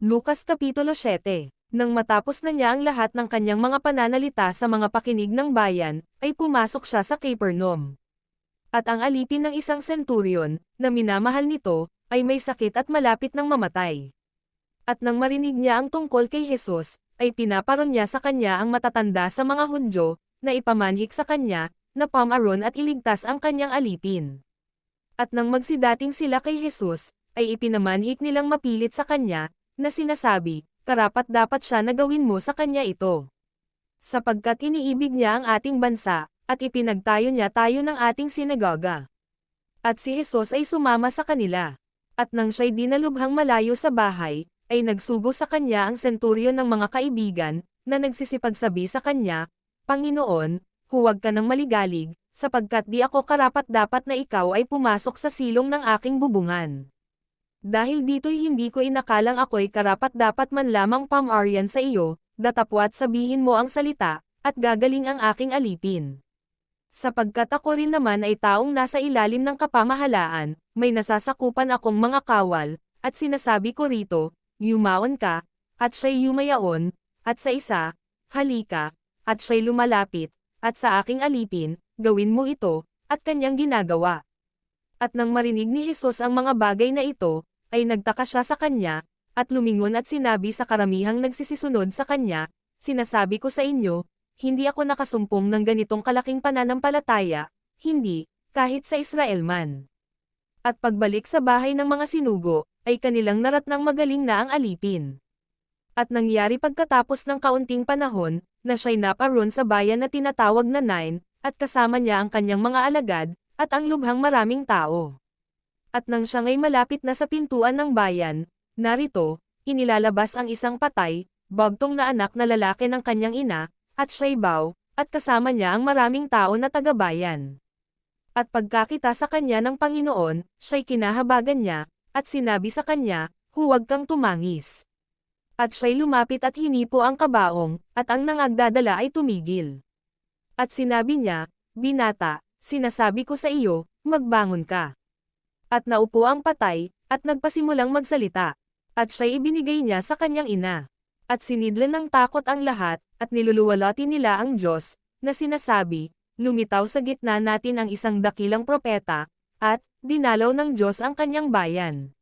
Lukas Kapitulo 7. Nang matapos na niya ang lahat ng kanyang mga pananalita sa mga pakinig ng bayan, ay pumasok siya sa Capernaum. At ang alipin ng isang centurion, na minamahal nito, ay may sakit at malapit ng mamatay. At nang marinig niya ang tungkol kay Jesus, ay pinaparon niya sa kanya ang matatanda sa mga Hudyo, na ipamanhik sa kanya, na pamaron at iligtas ang kanyang alipin. At nang magsidating sila kay Jesus, ay ipinamanhik nilang mapilit sa kanya, na sinasabi, karapat-dapat siya na gawin mo sa kanya ito. Sapagkat iniibig niya ang ating bansa, at ipinagtayo niya tayo ng ating sinagoga. At si Jesus ay sumama sa kanila. At nang siya'y dinalubhang malayo sa bahay, ay nagsugo sa kanya ang senturyon ng mga kaibigan, na nagsisipagsabi sa kanya, Panginoon, huwag ka nang maligalig, sapagkat di ako karapat-dapat na ikaw ay pumasok sa silong ng aking bubungan. Dahil dito'y hindi ko inakalang ako'y karapat-dapat man lamang pamaryan sa iyo, datapwat sabihin mo ang salita, at gagaling ang aking alipin. Sapagkat ako rin naman ay taong nasa ilalim ng kapamahalaan, may nasasakupan akong mga kawal, at sinasabi ko rito, yumaon ka, at siya'y yumayaon, at sa isa, halika, at siya'y lumalapit, at sa aking alipin, gawin mo ito, at kanyang ginagawa. At nang marinig ni Jesus ang mga bagay na ito, ay nagtaka siya sa kanya, at lumingon at sinabi sa karamihang nagsisisunod sa kanya, sinasabi ko sa inyo, hindi ako nakasumpong ng ganitong kalaking pananampalataya, hindi, kahit sa Israel man. At pagbalik sa bahay ng mga sinugo, ay kanilang naratnang magaling na ang alipin. At nangyari pagkatapos ng kaunting panahon, na siya'y naparoon sa bayan na tinatawag na Nain, at kasama niya ang kanyang mga alagad, at ang lubhang maraming tao. At nang siya ngay malapit na sa pintuan ng bayan, narito, inilalabas ang isang patay, bagtong na anak na lalaki ng kanyang ina, at siya'y baw, at kasama niya ang maraming tao na taga-bayan. At pagkakita sa kanya ng Panginoon, siya'y kinahabagan niya, at sinabi sa kanya, huwag kang tumangis. At siya'y lumapit at hinipo ang kabaong, at ang nangagdadala ay tumigil. At sinabi niya, binata, sinasabi ko sa iyo, magbangon ka. At naupo ang patay, at nagpasimulang magsalita. At siya'y ibinigay niya sa kanyang ina. At sinidlan ng takot ang lahat, at niluluwalhati nila ang Diyos, na sinasabi, lumitaw sa gitna natin ang isang dakilang propeta, at dinalaw ng Diyos ang kanyang bayan.